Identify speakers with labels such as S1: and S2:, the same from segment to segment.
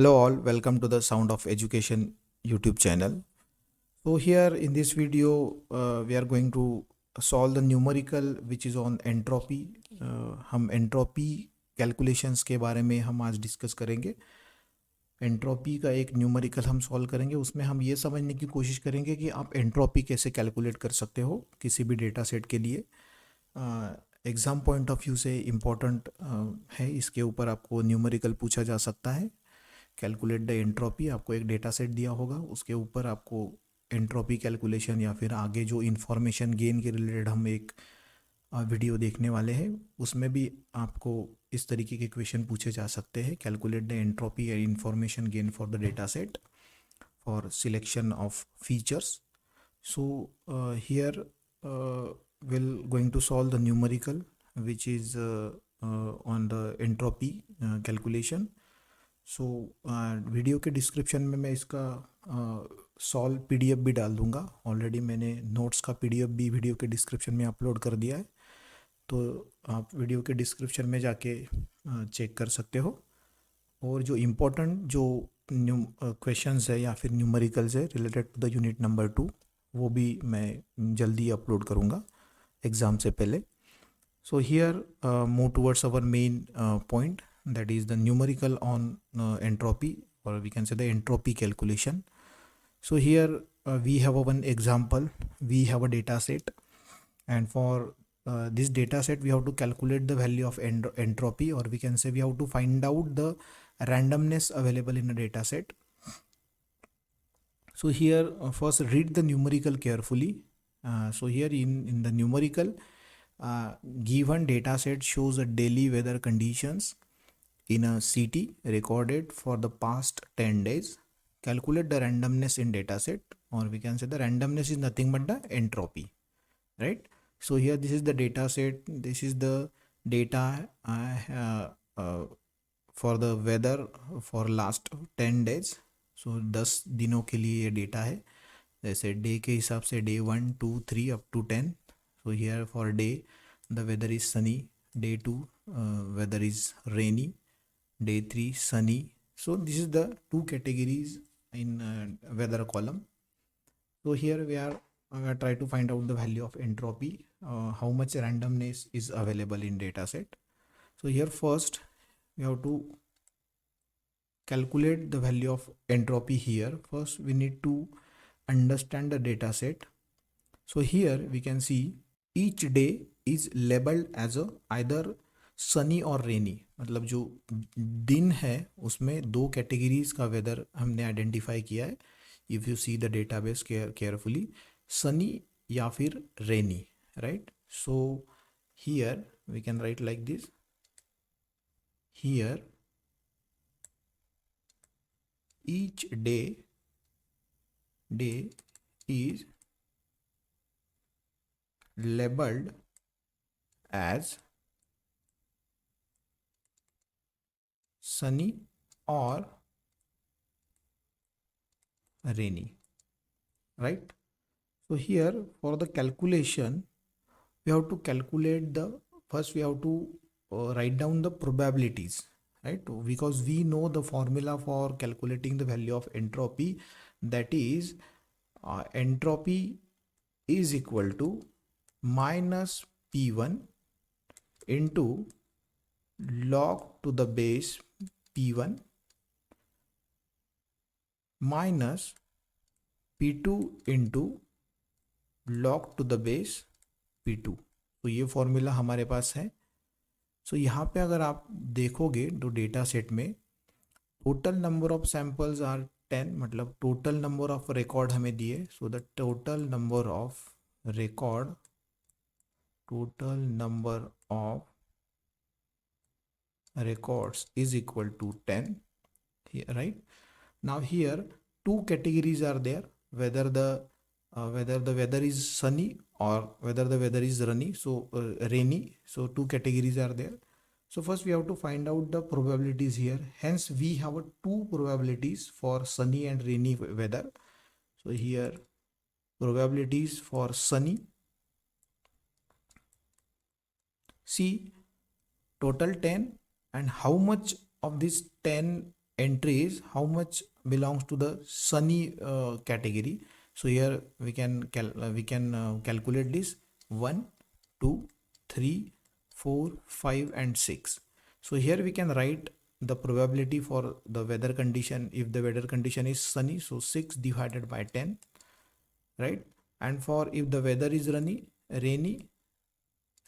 S1: Hello all, welcome to the Sound of Education YouTube channel. So here in this video, we are going to solve the numerical which is on entropy. हम entropy calculations के बारे में हम आज discuss करेंगे. Entropy का एक numerical हम सॉल्व करेंगे. उसमें हम ये समझने की कोशिश करेंगे कि आप एंट्रोपी कैसे कैलकुलेट कर सकते हो किसी भी डेटा सेट के लिए. एग्ज़ाम पॉइंट ऑफ व्यू से इम्पोर्टेंट है. इसके ऊपर आपको न्यूमेरिकल पूछा जा सकता है. कैलकुलेट द एंट्रोपी, आपको एक डेटा सेट दिया होगा, उसके ऊपर आपको एंट्रोपी कैलकुलेशन या फिर आगे जो इंफॉर्मेशन गेन के रिलेटेड हम एक वीडियो देखने वाले हैं उसमें भी आपको इस तरीके के क्वेश्चन पूछे जा सकते हैं. Calculate the entropy and information gain for the data set for selection of features. So here we'll going to solve the numerical which is on the entropy calculation. So video के description में मैं इसका solve PDF भी डाल दूंगा. Already मैंने notes का PDF भी वीडियो के डिस्क्रिप्शन में अपलोड कर दिया है, तो आप वीडियो के डिस्क्रिप्शन में जाके चेक कर सकते हो. और जो इम्पोर्टेंट जो क्वेश्चंस है या फिर न्यूमेरिकल्स है related to the unit number 2 वो भी मैं जल्दी अपलोड करूँगा एग्ज़ाम से पहले. So here move towards our main point, that is the numerical on entropy, or we can say the entropy calculation. So here we have one example. We have a data set, and for this data set we have to calculate the value of entropy, or we can say we have to find out the randomness available in a data set. So here first read the numerical carefully. So here in the numerical, given data set shows a daily weather conditions in a city recorded for the past 10 days. Calculate the randomness in dataset, or we can say the randomness is nothing but the entropy, right? So here this is the data set, this is the data for the weather for last 10 days. So 10 दिनों के लिए ये data है. जैसे day के हिसाब से day 1, 2, 3 up to 10. So here for day the weather is sunny, day 2 weather is rainy, day 3 sunny. So this is the two categories in weather column. So here we are try to find out the value of entropy, how much randomness is available in data set. So here first we have to calculate the value of entropy. Here first we need to understand the data set. So here we can see each day is labeled as a either Sunny और रेनी. मतलब जो दिन है उसमें दो categories का weather हमने identify किया है. If you see the database carefully, sunny या फिर rainy, right? So here we can write like this. Here each day is labeled as sunny or rainy, right? So here for the calculation we have to calculate the first we have to write down the probabilities, right? Because we know the formula for calculating the value of entropy, that is entropy is equal to minus P1 into log to the base P1 minus P2 into log to the base P2. तो ये formula हमारे पास है. सो यहाँ पे अगर आप देखोगे तो डेटा सेट में total number of samples are 10, मतलब टोटल नंबर ऑफ रिकॉर्ड हमें दिए. So the total number of record, total number of records is equal to 10 here, right? Now here two categories are there, whether the weather is sunny or whether the weather is rainy. So rainy, so two categories are there. So first we have to find out the probabilities here. Hence we have two probabilities for sunny and rainy weather. So here probabilities for sunny, see total 10, and how much of this 10 entry is how much belongs to the sunny category. So here we can calculate this 1, 2, 3, 4, 5 and 6. So here we can write the probability for the weather condition. If the weather condition is sunny, so 6 divided by 10, right? And for if the weather is rainy,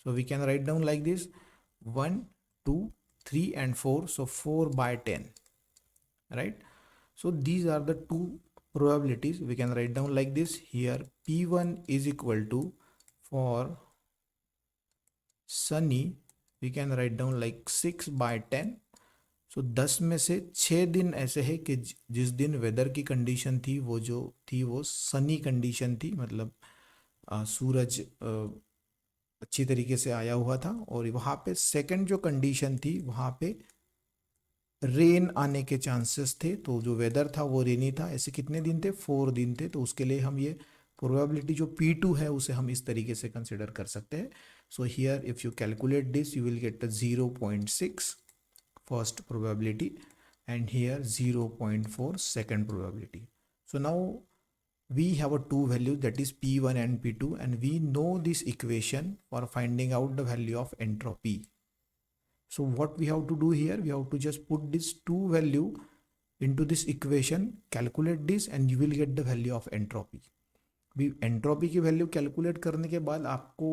S1: so we can write down like this 1, 2, 3 and 4, so 4 by 10, right? So these are the two probabilities. We can write down like this. Here P1 is equal to, for sunny we can write down like 6 by 10. सो 10 में से 6 दिन ऐसे है कि जिस दिन weather की condition थी वो जो थी वो सनी कंडीशन थी, मतलब सूरज अच्छी तरीके से आया हुआ था, और वहाँ पे सेकंड जो कंडीशन थी वहाँ पे रेन आने के चांसेस थे, तो जो वेदर था वो रेनी था। ऐसे कितने दिन थे? 4 दिन थे। तो उसके लिए हम ये प्रोबेबिलिटी जो P2 है उसे हम इस तरीके से कंसिडर कर सकते हैं। So here if you calculate this you will get 0.6 first probability and here 0.4 second probability. So now we have a two values, that is P1 and P2, and we know this equation for finding out the value of entropy. So what we have to do here, we have to just put this two value into this equation, calculate this and you will get the value of entropy. भी entropy की value calculate करने के बाद आपको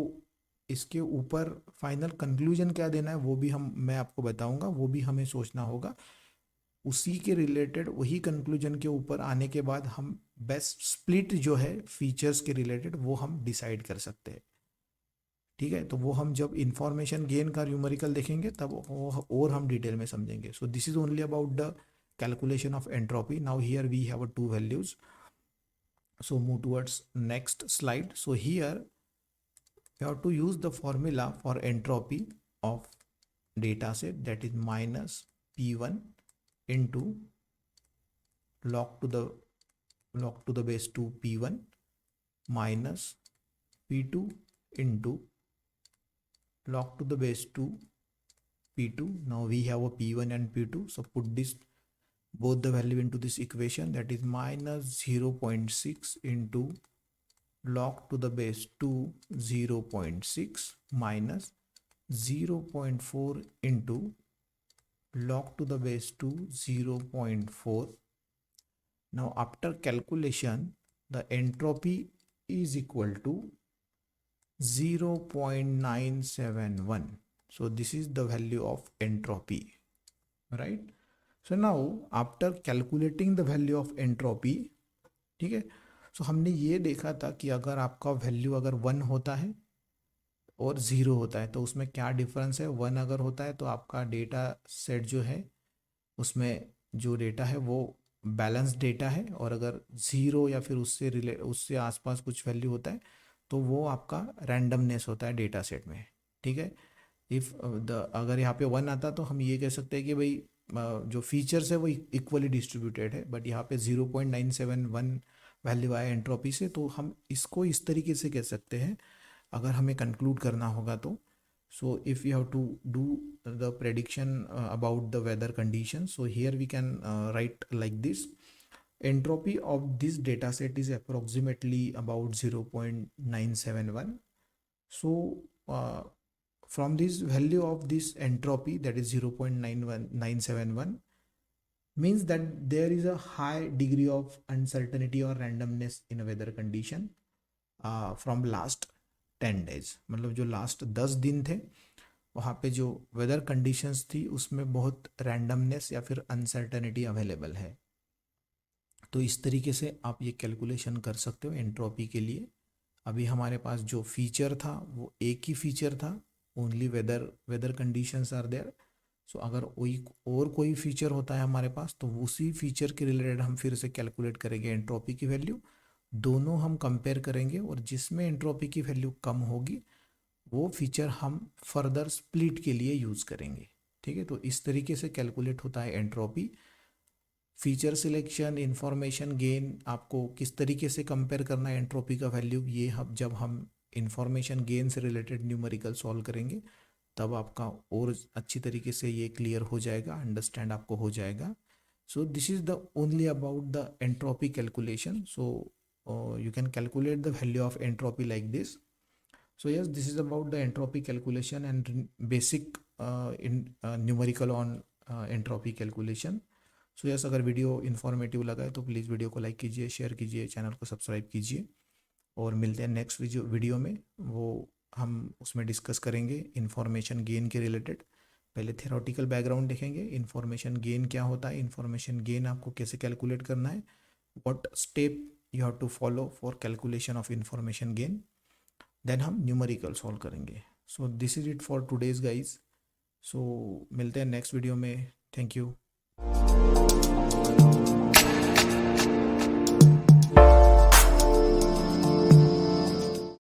S1: इसके ऊपर final conclusion क्या देना है वो भी मैं आपको बताऊंगा, वो भी हमें सोचना होगा। उसी के रिलेटेड वही कंक्लूजन के ऊपर आने के बाद हम बेस्ट स्प्लिट जो है फीचर्स के रिलेटेड वो हम डिसाइड कर सकते हैं, ठीक है। तो वो हम जब इंफॉर्मेशन गेन का न्यूमेरिकल देखेंगे तब वो और हम डिटेल में समझेंगे। So this is only about the calculation of entropy. Now here we have two values, so move towards next slide. So here we have to use the formula for entropy of data set, that is minus P1 into log to the base 2 P1 minus P2 into log to the base 2 P2. Now we have a P1 and P2, so put this both the value into this equation, that is minus 0.6 into log to the base 2 0.6 minus 0.4 into log to the base 2 0.4. Now after calculation the entropy is equal to 0.971. So this is the value of entropy, right? So now after calculating the value of entropy, ठीक है, सो हमने ये देखा था कि अगर आपका value अगर 1 होता है और 0 होता है तो उसमें क्या डिफरेंस है। 1 अगर होता है तो आपका डेटा सेट जो है उसमें जो डेटा है वो बैलेंस डेटा है, और अगर 0 या फिर उससे आसपास कुछ वैल्यू होता है तो वो आपका रैंडमनेस होता है डेटा सेट में, ठीक है। इफ़ अगर यहाँ पे 1 आता तो हम ये कह सकते हैं कि भाई जो फीचर्स है वो इक्वली डिस्ट्रीब्यूटेड है, बट यहाँ पे 0.971 वैल्यू आया एंट्रोपी से, तो हम इसको इस तरीके से कह सकते हैं अगर हमें कंक्लूड करना होगा तो। So if you have to do the prediction about the weather condition, so here we can write like this, entropy of this data set is approximately about 0.971. So from this value of this entropy, that is 0.971, means that there is a high degree of uncertainty or randomness in a weather condition from last 10 days. मतलब जो last 10 दिन थे वहाँ पे जो weather conditions थी उसमें बहुत रैंडमनेस या फिर अनसर्टनिटी अवेलेबल है। तो इस तरीके से आप ये कैलकुलेशन कर सकते हो एंट्रोपी के लिए। अभी हमारे पास जो फीचर था वो एक ही फीचर था, only weather conditions are there. So अगर कोई फीचर होता है हमारे पास तो उसी फीचर के रिलेटेड हम फिर से कैलकुलेट करेंगे एंट्रोपी की वैल्यू, दोनों हम कंपेयर करेंगे और जिसमें एंट्रोपी की वैल्यू कम होगी वो फीचर हम फर्दर स्प्लिट के लिए यूज़ करेंगे, ठीक है। तो इस तरीके से कैलकुलेट होता है entropy. Feature selection, information gain, आपको किस तरीके से कंपेयर करना है एंट्रोपी का वैल्यू, ये जब हम इंफॉर्मेशन गेन से रिलेटेड न्यूमेरिकल सॉल्व करेंगे तब आपका और अच्छी तरीके से ये क्लियर हो जाएगा, अंडरस्टैंड आपको हो जाएगा। So this is the only about the entropy calculation. So you can calculate the value of entropy like this. So yes, this is about the entropy calculation and basic in numerical on entropy calculation. So yes, अगर video informative लगा है तो please video को like कीजिए, share कीजिए, channel को subscribe कीजिए और मिलते हैं नेक्स्ट वीडियो में। वो हम उसमें डिस्कस करेंगे इन्फॉर्मेशन गेन के रिलेटेड। पहले थेरोटिकल बैकग्राउंड देखेंगे, इन्फॉर्मेशन गेन क्या होता है, इन्फॉर्मेशन गेन आपको कैसे कैलकुलेट करना है, what step you have to follow for calculation of information gain, then हम न्यूमेरिकल सॉल्व करेंगे। So this is it for today's guys. सो मिलते हैं नेक्स्ट वीडियो में। Thank you.